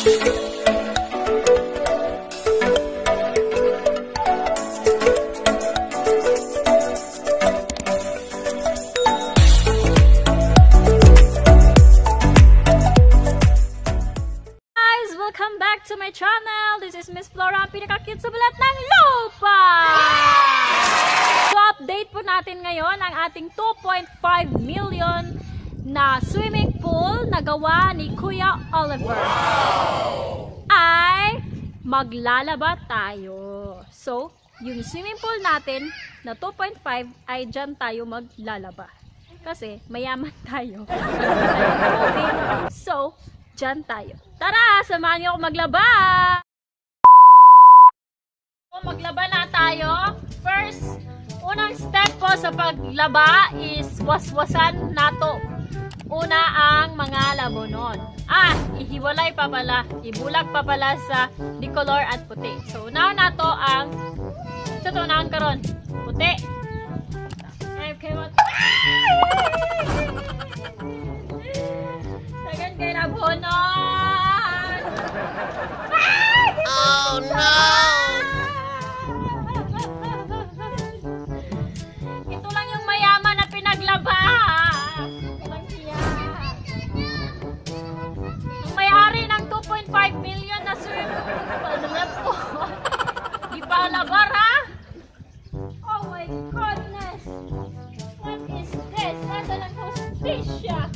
Welcome back to my channel. This is Miss Flora, ang pinaka-cute sa balat ng lupa. So update po natin ngayon ang ating 2.5 million na swimming pool na gawa ni Kuya Oliver. Ay maglalaba tayo. So yung swimming pool natin na 2.5 ay dyan tayo maglalaba. Kasi mayaman tayo. So dyan tayo. Tara, samahan niyo ako maglaba! Maglaba na tayo. First, unang step po sa paglaba is waswasan nato. Una ang mga labonon. Ihiwalay pa pala. Ibulag pa pala sa dicolor at puti. So, unahan nato ang unahan karon. Puti. Okay, what? Tagan kayo labonon. Oh no! Ito lang yung mayaman na pinaglaba. Walang siya. Ang may-ari ng 2.5 million na swimming pool. Di pa labar ha? Oh my goodness! What is this? Nasa ng hostisya?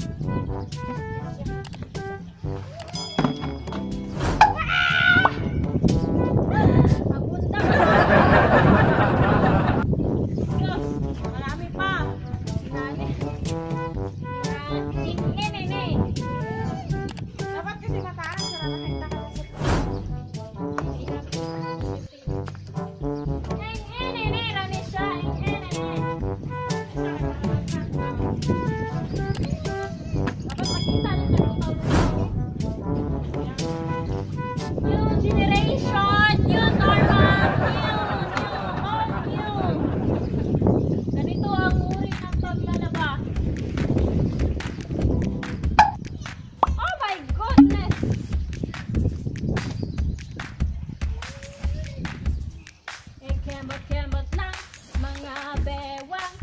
Kembot lang, mga bewang.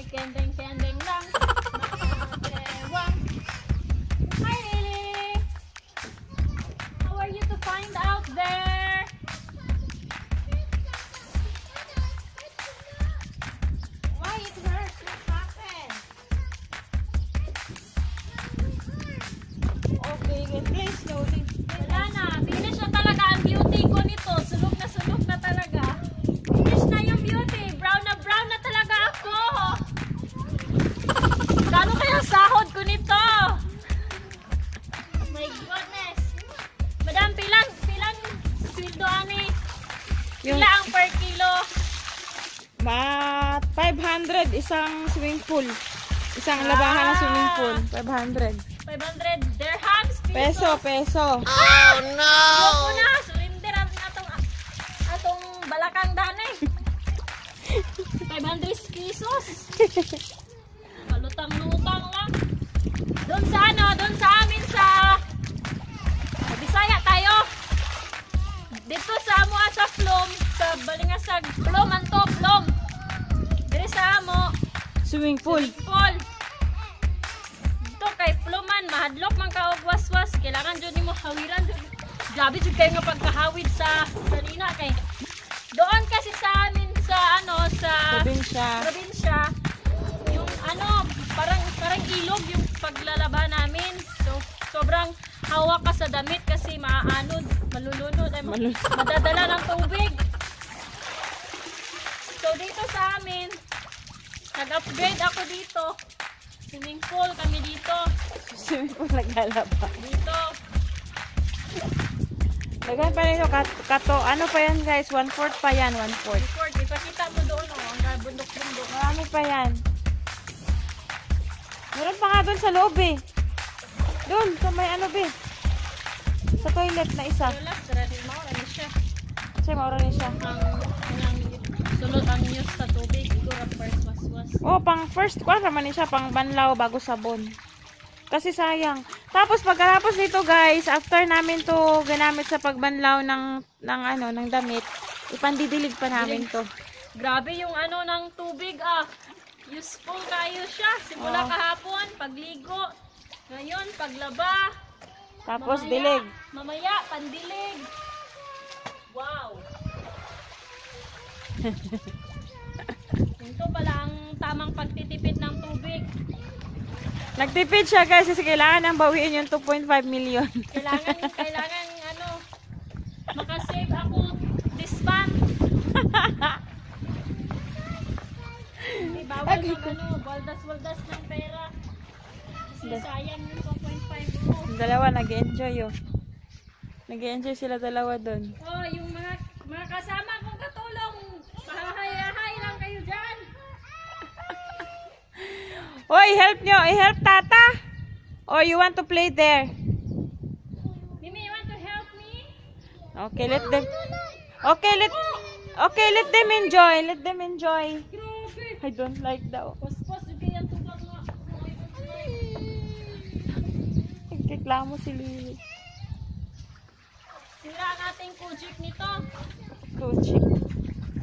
Kendeng lang, mga bewang. Hi Lily! How are you to find out there? Why it hurts? What happened? Okay, please slowly. Wala na, finish na talaga ang beauty ko nito. Sulok na talaga. Finish na yung beauty. Brown na talaga ako. Kano kaya sahod ko nito? Oh my goodness. Madam, pilang sweldo ani? Pila ang per kilo? 500 isang swimming pool. Isang labahan na swimming pool. 500. 500 dirhams? Peso. Oh no! Ako na, surrender ang atong balakang danay. 500 pesos. Malutang-lutang lang. Doon sa amin sa Bisaya tayo. Dito sa amo sa Plum, sa Balingasag, Plum anto, Plum. Diri sa amo Swimming pool. Dito kay Pluman, mahadlok man ka og waswas, kailangan jud nimo hawiran jud. Grabe jud kayo nga pagkahawid sa kanina kay doon kasi sa amin sa probinsya yung parang ilog yung paglalaba namin. So sobrang hawak ka sa damit kasi maaanod, malulunod ay madadala ng tubig. So dito sa amin nag-upgrade ako dito. Swimming pool kami dito. Swimming pool naglalaba. Dito. Lagyan pa nito kato. Ano pa yan guys? 1/4 pa yan. 1/4. Ipakita mo doon ang bundok-bundok. Marami pa yan. Meron pa nga doon sa loob eh. Doon sa may sa toilet na isa. Kasi maura ni siya. Sulod ang news sa tubig. Siguro first waswas. Oh, pang first naman ni siya. Pang banlaw bago sabon. Kasi sayang. Tapos pagkatapos nito guys, after namin to ginamit sa pagbanlaw ng damit, ipandidilig pa namin to. Grabe yung ano ng tubig Useful kayo siya. Simula kahapon, pagligo. Ngayon, paglaba. Tapos Mamaya, dilig. Mamaya, pandilig. Wow. Ito pala ang tamang pagtitipid ng tubig. Nagtipid siya guys kasi kailangan nang bawiin yung 2.5 million. Kailangan makasave ako this month. Hindi bawal ng waldas ng pera. Kasi sayang yung 2.5 ko. Yung dalawa nag-enjoy Nag-enjoy sila dalawa doon. Oh, yung mga kasama kong katulong, pahahay lang kayo dyan. Oy, help nyo! I-help tata! Or you want to play there? Mimi, you want to help me? Okay, let them enjoy. Let them enjoy. Grabe. I don't like that. Pospos, kaya tubag nga. Nagreklamo si Lily. Sira ang ating kujik nito. Coaching.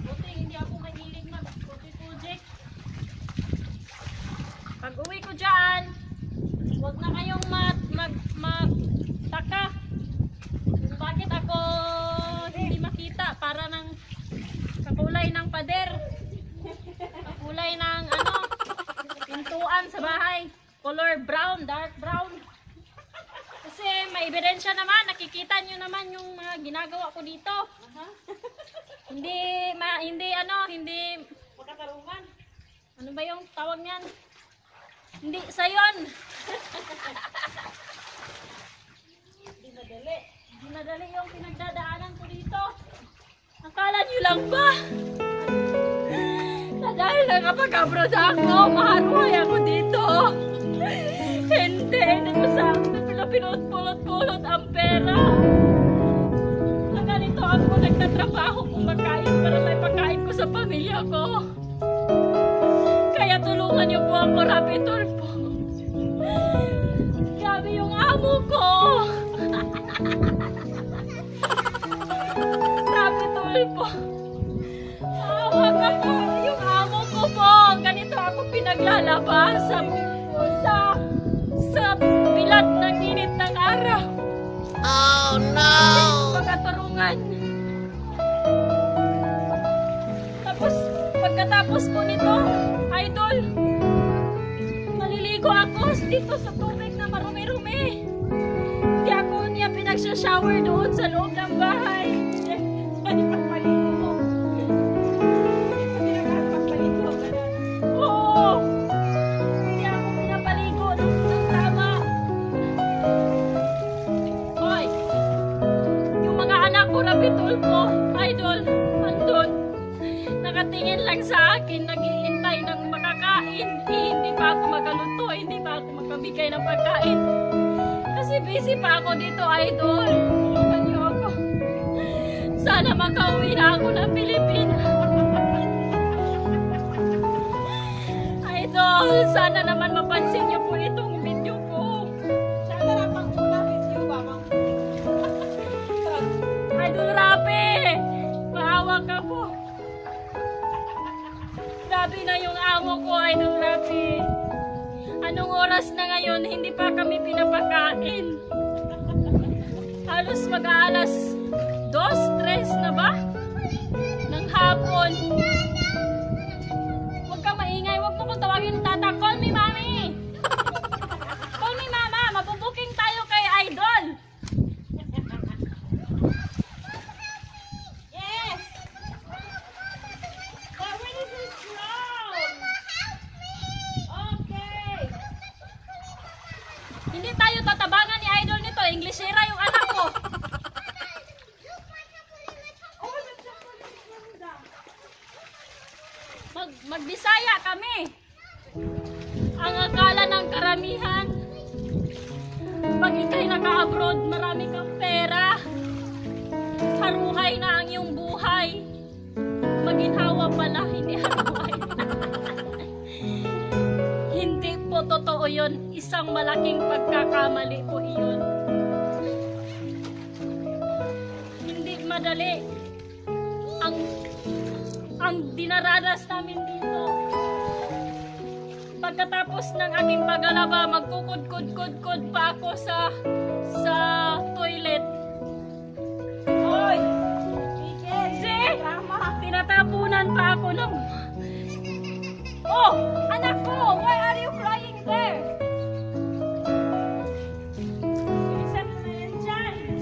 Buti, hindi ako mahilig mag-kujik. Pag uwi ko dyan, huwag na kayong magtaka. Bakit ako hindi makita? Para ng kakulay ng pader. Kakulay ng pintuan sa bahay. Color brown, dark brown. Kasi may ebidensya naman, nakikita nyo naman yung mga ginagawa ko dito. Hindi makatarungan. Ano ba yung tawag niyan? Hindi sayon. Hindi madali yung pinagdadaanan ko dito. Akala nyo lang ba? Na dahil nakapag-abroad ako, maharuhay ako dito. Hindi ko sa pinulot-pulot ang pera. Na ganito ako nagtatrabaho kumakain para may pagkain ko sa pamilya ko. Kaya tulungan niyo po ako, Rapi Tulfo. Grabe yung amo ko. Rapi Tulfo. Awag ako. Yung amo ko po. Ganito ako pinaglalaba sa bilad ng init ng araw. Oh no! Pagkaturungan. Tapos, pagkatapos po nito, idol, maliligo ako dito sa tubig na marumi-rumi. Hindi ako niya pinagsha-shower doon sa loob ng bahay. Hindi pagpaligo mo. Hindi na pagpaligo. Oo! Hindi ako pinapaligo ng tama. Hoy! Yung mga anak ko, Rapi Tulfo, idol, andun. Nakatingin lang sa akin, naghihintay ng makakain. Hindi pa ako magaluto, hindi pa ako magpabigay ng pagkain. Kasi busy pa ako dito, idol. Tulungan niyo ako. Sana makauwi na ako ng Pilipinas. Idol, sana naman mapansin niyo po itong video ko. Sana na pang-una video ba? Idol Rapi, maawa ka po. Grabe na yung amo ko, Idol Rapi. Anong oras na ngayon, hindi pa kami pinapakain. Halos mag-aalas 2-3 na ba? Ng hapon. Huwag ka maingay, huwag mo kong tawagin tata. Call me, mami. Call me, mama. Mabubuking tayo kay Idol. Yes. But when is this from? Okay. Hindi tayo tatabangan ni Idol nito. Englishera yung anak ko. Magbisaya kami. Ang akala ng karamihan, pag ikay naka-abroad, marami kang pera. Haruhay na ang iyong buhay. Maginhawa pala, hindi haruhay. Hindi po totoo totoo yun. Isang malaking pagkakamali po iyon. Hindi madali ang dinaranas namin dito. Pagkatapos ng aking paglalaba, magkukod-kod-kod pa ako sa toilet. Hoy! See? Tinatapunan pa ako ng... Oh! Anak ko! Why are you crying there?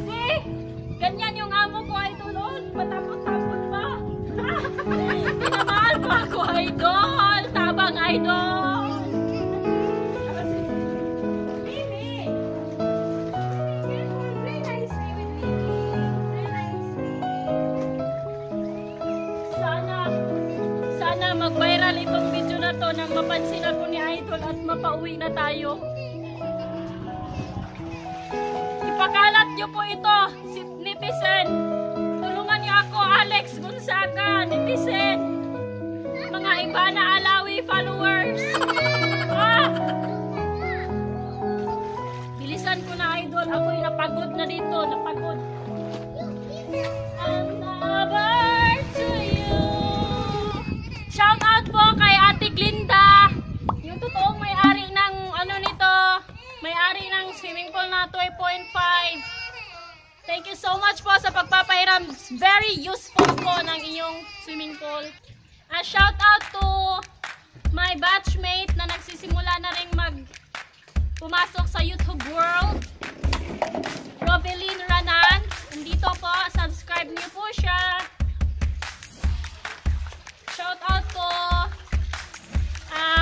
See? Ganyan yung amo ko, idol. Patapon-tapon pa. Pinamahal pa ako, idol. Tabang, idol. Sana mag-viral itong video na to nang mapansin ako ni Idol at mapauwi na tayo. Ipakalat nyo po ito, si netizen. Tulungan nyo ako, Alex Gonzaga, netizen. Mga iba na Alawi followers. Bilisan ko na, Idol. Ako'y napagod na dito, napagod. Another to you. Shout out po kay Ate Glinda, yung totoong may-ari ng ano nito, may-ari ng swimming pool na 2.5. Thank you so much po sa pagpapahiram. Very useful po ng inyong swimming pool. Shout out to my batchmate na nagsisimula na rin pumasok sa YouTube world. Robeline Ranan, nandito po, subscribe niyo po siya. Shout out po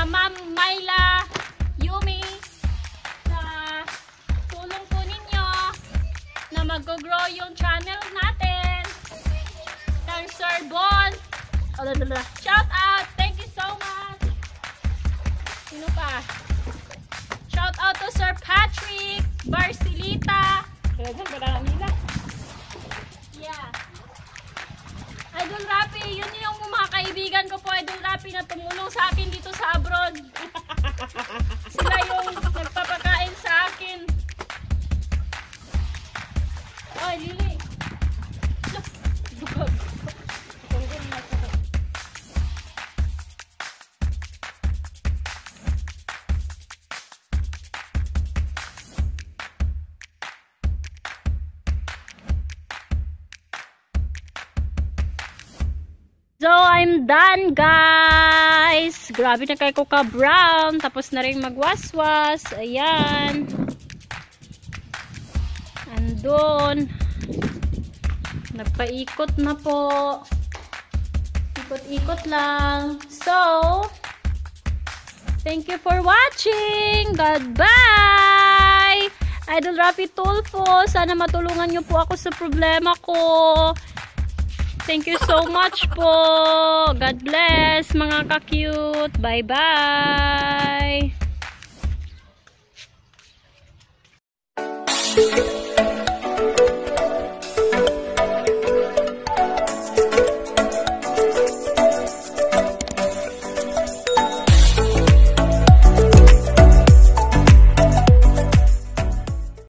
Ma'am Myla Yumi sa tulong po ninyo na mag-grow yung channel natin. Kang Sir Bon. Shout out. Thank you so much. Sino pa? Shout out to Sir Patrick Barcelita. Yeah. Idol Rapi, yun yung mga kaibigan ko po, Idol Rapi, na tumulong sa akin dito sa abroad. Sila yung nagpapakain sa akin. Oh, Lili. Look. So, I'm done, guys. Grabe na kay Coca Brown. Tapos na rin magwaswas. Ayan. Andun. Nagpaikot na po. Ikot-ikot lang. So, thank you for watching. Goodbye. Idol Rapi Tulfo. Sana matulungan niyo po ako sa problema ko. Thank you so much po. God bless, mga ka-cute. Bye-bye.